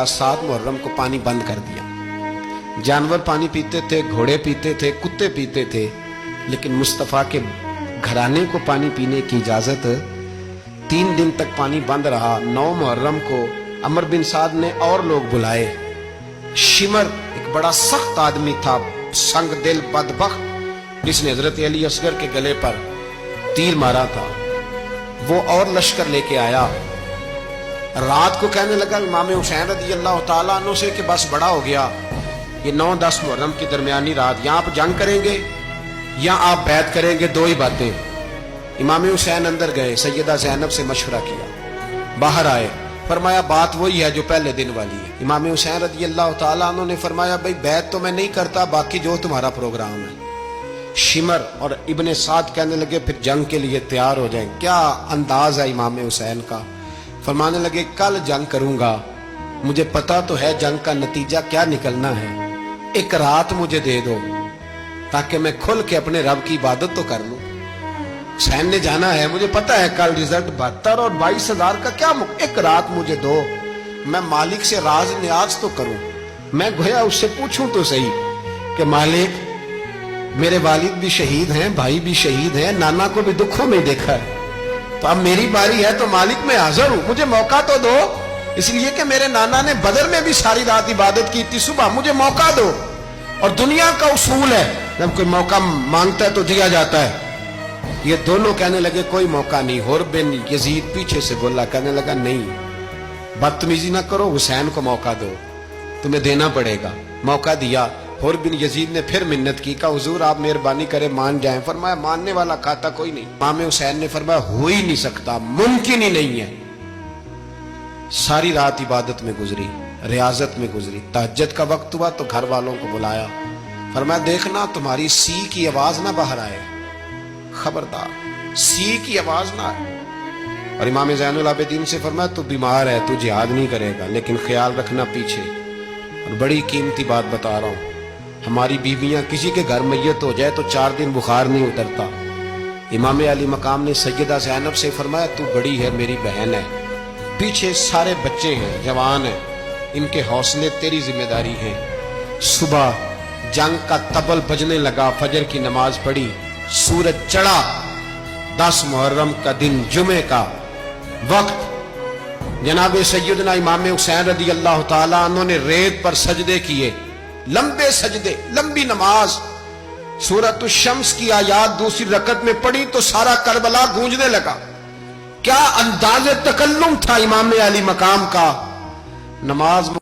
7 मुहर्रम को पानी बंद कर दिया। जानवर पानी पीते थे, घोड़े पीते थे, कुत्ते पीते थे, लेकिन मुस्तफ़ा के घराने को पानी पीने की इजाजत 3 दिन तक पानी बंद रहा। 9 मुहर्रम को अमर बिन साद ने और लोग बुलाए। शिमर एक बड़ा सख्त आदमी था, संग दिल बदबख्त, जिसने हजरत अली असगर के गले पर तीर मारा था, वो और लश्कर लेके आया। रात को कहने लगा इमाम हुसैन रज़ी अल्लाह तआला अन्हु से कि बस बड़ा हो गया, ये 9-10 मुहर्रम की दरमियानी रात, यहाँ आप जंग करेंगे या आप बैत करेंगे, 2 ही बातें। इमाम हुसैन अंदर गए, सैयदा ज़ैनब से मशवरा किया, बाहर आए, फरमाया बात वही है जो पहले दिन वाली है। इमाम हुसैन रज़ी अल्लाह तआला अन्हु ने फरमाया भाई बैत तो मैं नहीं करता, बाकी जो तुम्हारा प्रोग्राम है। शिमर और इब्ने साद कहने लगे फिर जंग के लिए तैयार हो जाएं। क्या अंदाज है इमाम हुसैन का। फरमाने लगे कल जंग करूंगा, मुझे पता तो है जंग का नतीजा क्या निकलना है, एक रात मुझे दे दो ताकि मैं खुल के अपने रब की इबादत तो कर लूं। हुसैन ने जाना है, मुझे पता है कल रिजल्ट 72 और 22,000 का क्या, एक रात मुझे दो, मैं मालिक से राज न्याज तो करूं। मैं गोया उससे पूछूं तो सही कि मालिक मेरे वालिद भी शहीद हैं, भाई भी शहीद हैं, नाना को भी दुखों में देखा है, तो अब मेरी बारी है, तो मालिक मैं हाजिर हूं, मुझे मौका तो दो। इसलिए कि मेरे नाना ने बदर में भी सारी रात इबादत की थी, सुबह मुझे मौका दो। और दुनिया का उसूल है जब कोई मौका मांगता है तो दिया जाता है। ये दोनों कहने लगे कोई मौका नहीं। हुर बिन यजीद पीछे से बोला, कहने लगा नहीं, बदतमीजी ना करो, हुसैन को मौका दो, तुम्हें देना पड़ेगा। मौका दिया। हुर बिन यजीद ने फिर मिन्नत की, कहा हुजूर आप मेहरबानी करें मान जाएं। फरमाया मानने वाला खाता कोई नहीं। इमाम हुसैन ने फरमाया हो ही नहीं सकता, मुमकिन ही नहीं है। सारी रात इबादत में गुजरी, रियाजत में गुजरी। तहज्जुद का वक्त हुआ तो घर वालों को बुलाया, फरमाया देखना तुम्हारी सी की आवाज ना बाहर आए, खबरदार सी की आवाज ना आए। और इमाम ज़ैनुल आबिदीन से फरमाया तू बीमार है, तू जिहाद नहीं करेगा, लेकिन ख्याल रखना पीछे। और बड़ी कीमती बात बता रहा हूं, हमारी बीवियां किसी के घर मैयत हो जाए तो 4 दिन बुखार नहीं उतरता। इमाम अली मकाम ने सैयदा ज़ैनब से फरमाया तू बड़ी है, मेरी बहन है, पीछे सारे बच्चे हैं, जवान हैं, इनके हौसले तेरी जिम्मेदारी है। सुबह जंग का तबल बजने लगा, फजर की नमाज पढ़ी, सूरज चढ़ा, 10 मुहर्रम का दिन, जुमे का वक्त। जनाब सैयदना इमाम हुसैन रज़ी अल्लाह तआला अन्हु ने रेत पर सजदे किए, लंबे सजदे, लंबी नमाज। सूरत शम्स की आयात दूसरी रकत में पढ़ी तो सारा करबला गूंजने लगा। क्या अंदाज़े तकल्लुम था इमाम अली मकाम का। नमाज